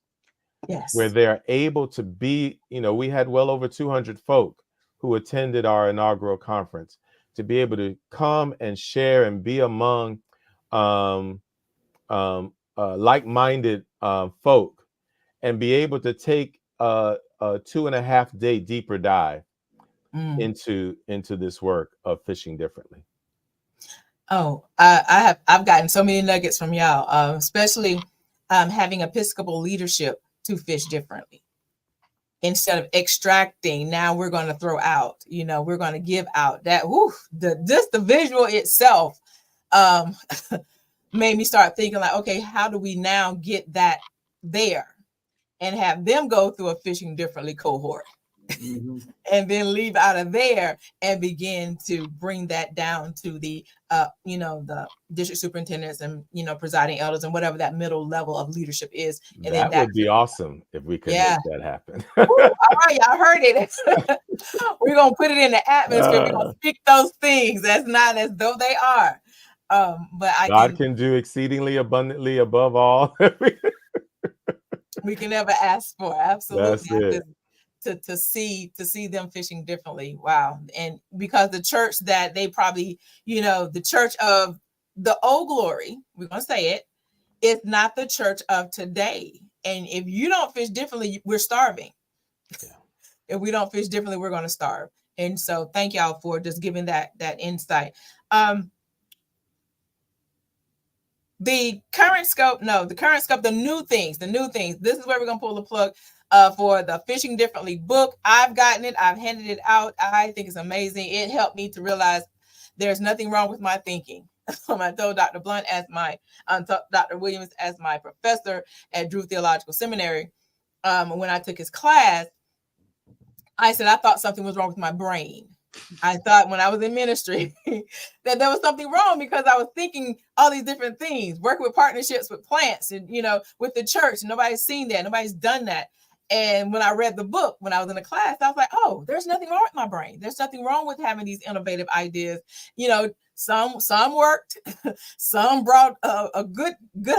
Yes. Where they're able to be, we had well over 200 folk who attended our inaugural conference, to be able to come and share and be among like-minded folk, and be able to take a 2.5-day deeper dive into this work of fishing differently. Oh, I've gotten so many nuggets from y'all, especially having Episcopal leadership to fish differently. Instead of extracting, now we're going to throw out, we're going to give out. That, just the visual itself made me start thinking like, okay, how do we now get that there and have them go through a fishing differently cohort and then leave out of there and begin to bring that down to the, the district superintendents and, presiding elders and whatever that middle level of leadership is. And that would be awesome if we could make that happen. All right, y'all heard it. We're going to put it in the atmosphere. We're going to speak those things as not as though they are. But God can do exceedingly abundantly above all we can ever ask for. Absolutely. That's it. To see them fishing differently. Wow. And because the church that they probably, the church of the old glory, we're going to say it, is not the church of today. And if you don't fish differently, we're starving. Yeah. If we don't fish differently, we're going to starve. And so thank y'all for just giving that insight. The current scope, the new things. This is where we're going to pull the plug for the Fishing Differently book. I've gotten it. I've handed it out. I think it's amazing. It helped me to realize there's nothing wrong with my thinking. I told Dr. Blount as my, Dr. Williams as my professor at Drew Theological Seminary, when I took his class, I said I thought something was wrong with my brain. I thought when I was in ministry that there was something wrong because I was thinking all these different things, working with partnerships with plants and, with the church. Nobody's seen that. Nobody's done that. And when I read the book, when I was in the class, I was like, oh, there's nothing wrong with my brain. There's nothing wrong with having these innovative ideas. Some worked, some brought a good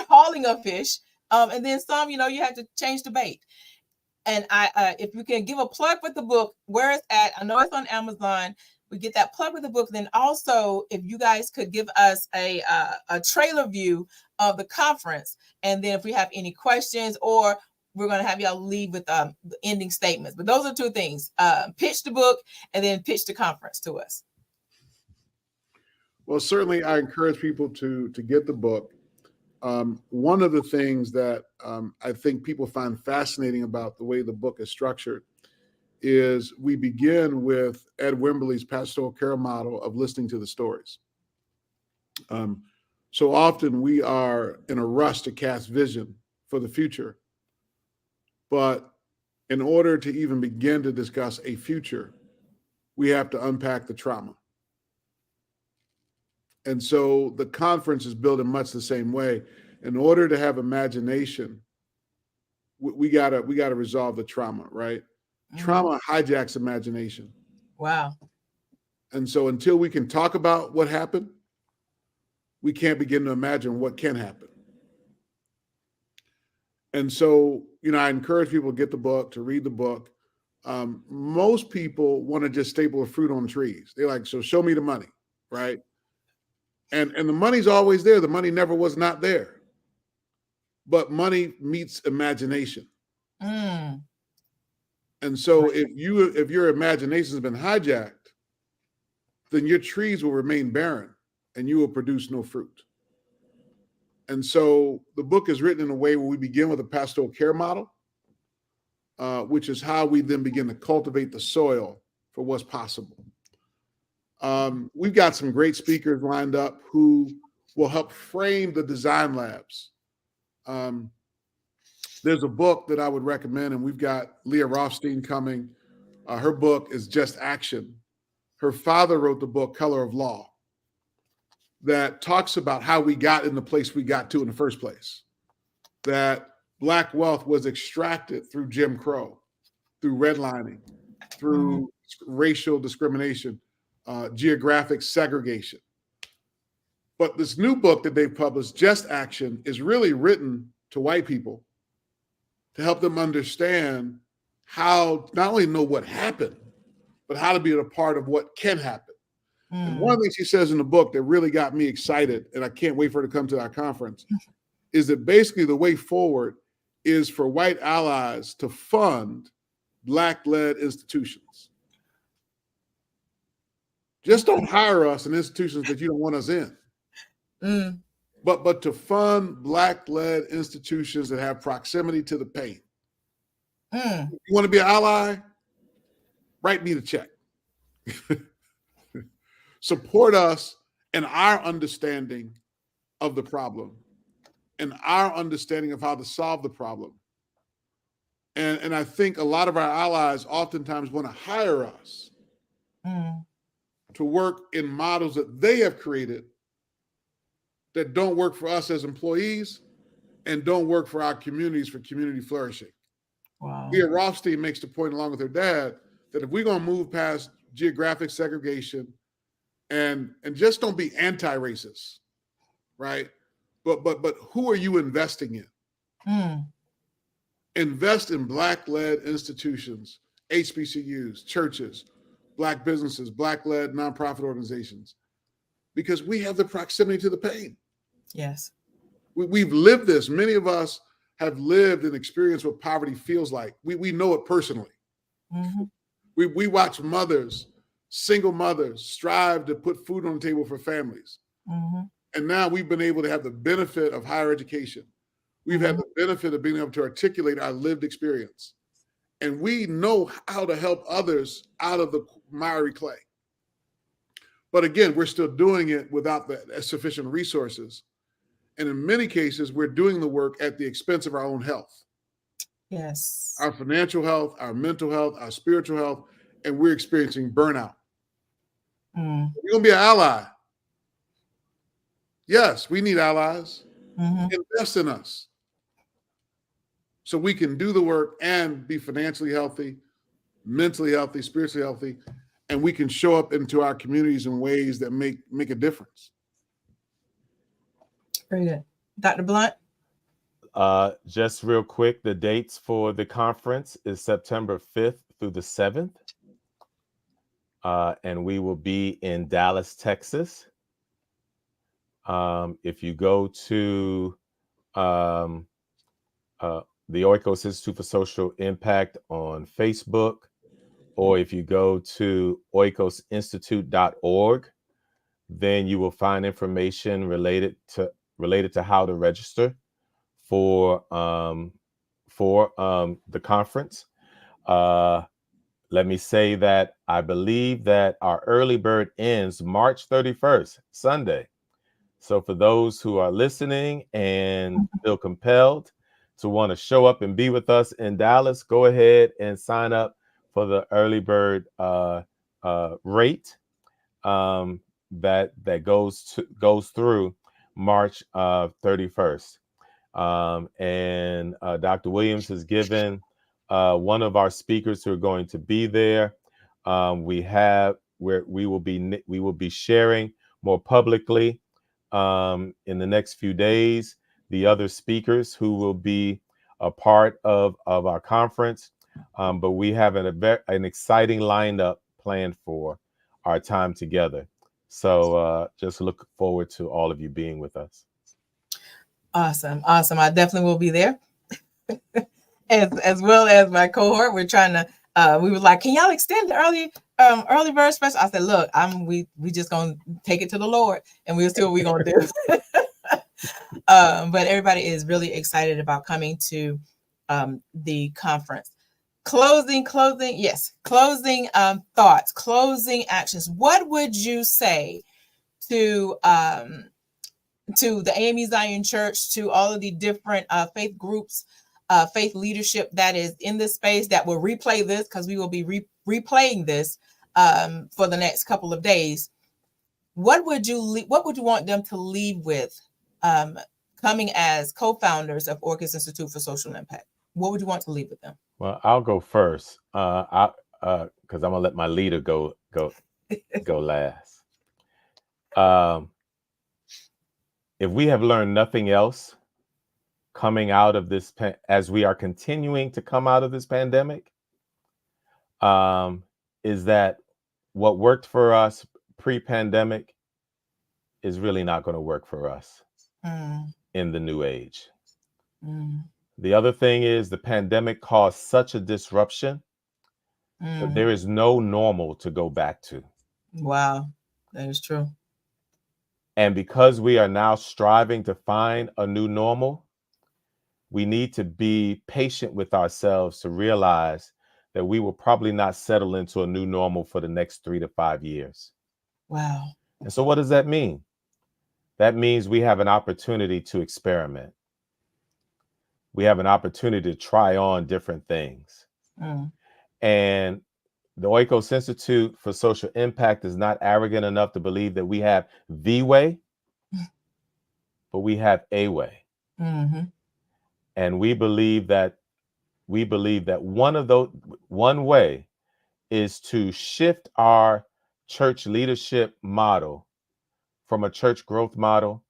hauling of fish. And then some, you had to change the bait. And if you can give a plug with the book, where it's at, I know it's on Amazon. We get that plug with the book. Then also, if you guys could give us a trailer view of the conference, and then if we have any questions, or we're going to have y'all leave with the ending statements. But those are two things: pitch the book, and then pitch the conference to us. Well, certainly, I encourage people to get the book. One of the things that I think people find fascinating about the way the book is structured is we begin with Ed Wimberly's pastoral care model of listening to the stories. So often we are in a rush to cast vision for the future, but in order to even begin to discuss a future, we have to unpack the trauma. And so the conference is built in much the same way. In order to have imagination, we gotta resolve the trauma, right? Mm-hmm. Trauma hijacks imagination. Wow. And so until we can talk about what happened, we can't begin to imagine what can happen. And so, I encourage people to get the book, to read the book. Most people want to just staple a fruit on trees. They're like, so show me the money, right? And the money's always there. The money never was not there. But money meets imagination. And so if your imagination has been hijacked, then your trees will remain barren and you will produce no fruit. And so the book is written in a way where we begin with a pastoral care model, which is how we then begin to cultivate the soil for what's possible. We've got some great speakers lined up who will help frame the design labs. There's a book that I would recommend, and we've got Leah Rothstein coming. Her book is Just Action. Her father wrote the book Color of Law that talks about how we got in the place we got to in the first place, that Black wealth was extracted through Jim Crow, through redlining, through racial discrimination, geographic segregation. But this new book that they've published, Just Action, is really written to white people to help them understand how not only know what happened, but how to be a part of what can happen. And one of the things she says in the book that really got me excited, and I can't wait for her to come to our conference, is that basically the way forward is for white allies to fund Black-led institutions. Just don't hire us in institutions that you don't want us in. But to fund Black-led institutions that have proximity to the pain. You want to be an ally? Write me the check. Support us in our understanding of the problem and our understanding of how to solve the problem. And I think a lot of our allies oftentimes want to hire us to work in models that they have created that don't work for us as employees and don't work for our communities for community flourishing. Wow. Leah Rothstein makes the point along with her dad that if we're going to move past geographic segregation and just don't be anti-racist, right? But who are you investing in? Invest in Black-led institutions, HBCUs, churches, Black businesses, Black-led nonprofit organizations, because we have the proximity to the pain. Yes. We've lived this. Many of us have lived and experienced what poverty feels like. We know it personally. We watch mothers, single mothers, strive to put food on the table for families. And now we've been able to have the benefit of higher education. We've had the benefit of being able to articulate our lived experience. And we know how to help others out of the miry clay. But again, we're still doing it without the sufficient resources. And in many cases, we're doing the work at the expense of our own health. Yes. Our financial health, our mental health, our spiritual health, and we're experiencing burnout. We're going to be an ally. Yes, we need allies. Invest in us so we can do the work and be financially healthy, mentally healthy, spiritually healthy, and we can show up into our communities in ways that make a difference. Very good. Dr. Blount? Just real quick, the dates for the conference is September 5th through the 7th. And we will be in Dallas, Texas. If you go to the Oikos Institute for Social Impact on Facebook, or if you go to oikosinstitute.org, then you will find information related to how to register for the conference. Let me say that I believe that our early bird ends March 31st, Sunday. So for those who are listening and feel compelled to want to show up and be with us in Dallas, go ahead and sign up for the early bird rate that goes through March 31st. And Dr. Williams has given one of our speakers who are going to be there. We will be sharing more publicly in the next few days the other speakers who will be a part of our conference. But we have an exciting lineup planned for our time together. So just look forward to all of you being with us. Awesome. I definitely will be there. as well as my cohort. We're trying to we were like, can y'all extend the early bird special? I said, look, we just gonna take it to the Lord and we'll see what we're gonna do. But everybody is really excited about coming to the conference. Closing thoughts, closing actions. What would you say to the AME Zion Church, to all of the different faith groups, faith leadership that is in this space that will replay this, because we will be replaying this for the next couple of days? What would you want them to leave with coming as co-founders of Orcus Institute for Social Impact? What would you want to leave with them? Well, I'll go first, because I'm gonna let my leader go last. If we have learned nothing else coming out of this, as we are continuing to come out of this pandemic, is that what worked for us pre-pandemic is really not going to work for us in the new age. The other thing is the pandemic caused such a disruption that there is no normal to go back to. Wow, that is true. And because we are now striving to find a new normal, we need to be patient with ourselves to realize that we will probably not settle into a new normal for the next 3 to 5 years. Wow. And so what does that mean? That means we have an opportunity to experiment. We have an opportunity to try on different things. And the Oikos Institute for Social Impact is not arrogant enough to believe that we have the way, but we have a way. And we believe that one way is to shift our church leadership model from a church growth model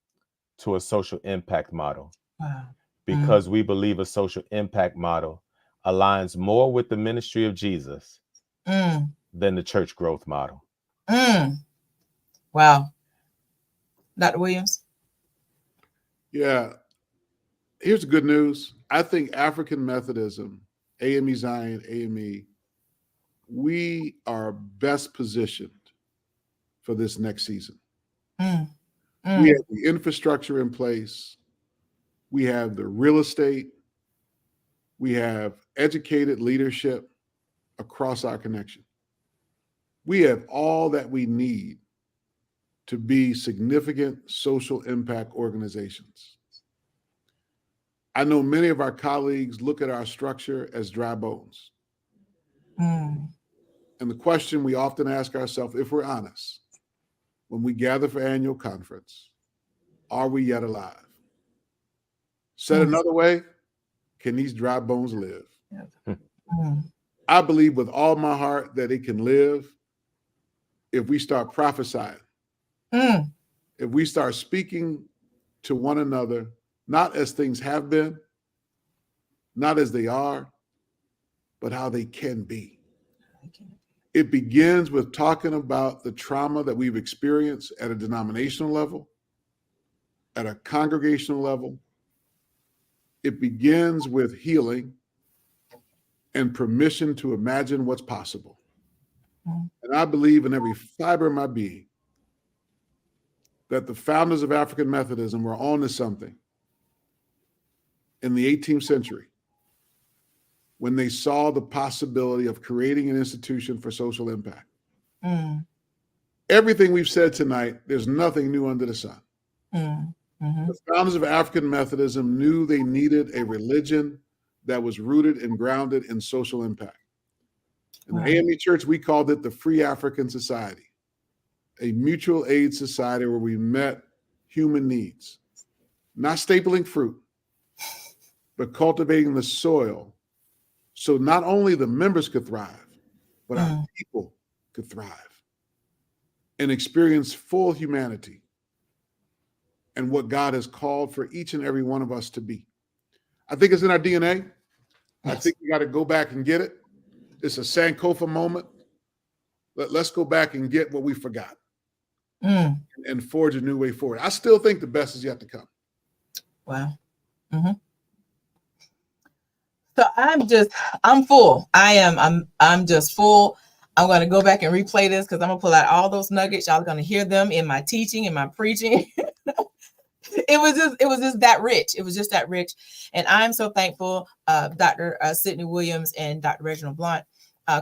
to a social impact model. Wow. Because we believe a social impact model aligns more with the ministry of Jesus than the church growth model. Wow. Dr. Williams? Yeah. Here's the good news. I think African Methodism, AME Zion, AME, we are best positioned for this next season. We have the infrastructure in place. We have the real estate. We have educated leadership across our connection. We have all that we need to be significant social impact organizations. I know many of our colleagues look at our structure as dry bones. And the question we often ask ourselves, if we're honest, when we gather for annual conference, are we yet alive? Said another way, can these dry bones live? I believe with all my heart that it can live if we start prophesying, if we start speaking to one another, not as things have been, not as they are, but how they can be. It begins with talking about the trauma that we've experienced at a denominational level, at a congregational level. It begins with healing and permission to imagine what's possible. And I believe in every fiber of my being that the founders of African Methodism were on to something in the 18th century when they saw the possibility of creating an institution for social impact. Everything we've said tonight, there's nothing new under the sun. The founders of African Methodism knew they needed a religion that was rooted and grounded in social impact. In the AME Church, we called it the Free African Society, a mutual aid society where we met human needs, not stapling fruit, but cultivating the soil so not only the members could thrive, but our people could thrive and experience full humanity and what God has called for each and every one of us to be. I think it's in our DNA. I think we got to go back and get it. It's a Sankofa moment. Let's go back and get what we forgot and forge a new way forward. I still think the best is yet to come. Wow. So I'm full. I'm just full. I'm going to go back and replay this because I'm going to pull out all those nuggets. Y'all are going to hear them in my teaching, in my preaching. It was just that rich. It was just that rich. And I'm so thankful, Dr. Sidney Williams and Dr. Reginald Blount,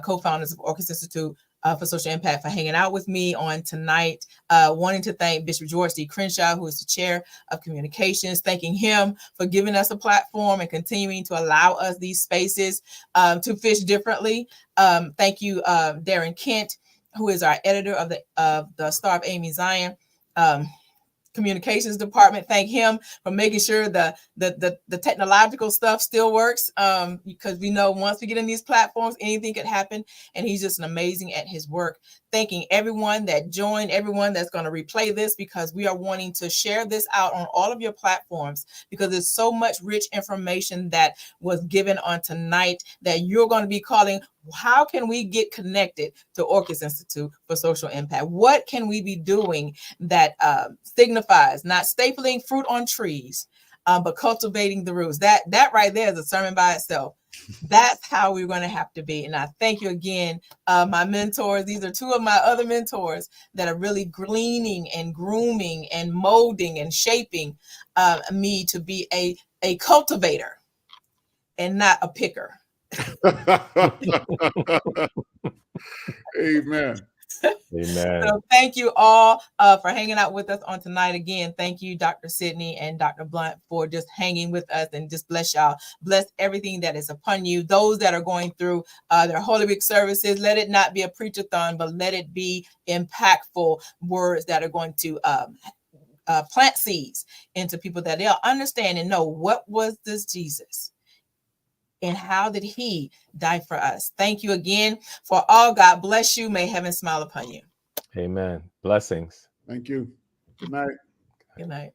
co-founders of Orcus Institute for Social Impact, for hanging out with me on tonight. Wanting to thank Bishop George D. Crenshaw, who is the chair of communications, thanking him for giving us a platform and continuing to allow us these spaces to fish differently. Thank you, Darren Kent, who is our editor of the Star of Amy Zion communications department. Thank him for making sure the technological stuff still works, because we know once we get in these platforms, anything could happen, and he's just amazing at his work. Thanking everyone that joined, everyone that's going to replay this, because we are wanting to share this out on all of your platforms, because there's so much rich information that was given on tonight that you're going to be calling, how can we get connected to Orcus Institute for Social Impact? What can we be doing that signifies not stapling fruit on trees, but cultivating the roots? That right there is a sermon by itself. That's how we're going to have to be. And I thank you again, my mentors. These are two of my other mentors that are really gleaning and grooming and molding and shaping me to be a cultivator and not a picker. Amen. Amen. So thank you all for hanging out with us on tonight. Again, thank you, Dr. Sidney and Dr. Blount, for just hanging with us, and just bless y'all. Bless everything that is upon you. Those that are going through their Holy Week services, let it not be a preach-a-thon, but let it be impactful words that are going to plant seeds into people, that they'll understand and know, what was this Jesus? And how did he die for us? Thank you again for all. God bless you. May heaven smile upon you. Amen. Blessings. Thank you. Good night. Good night.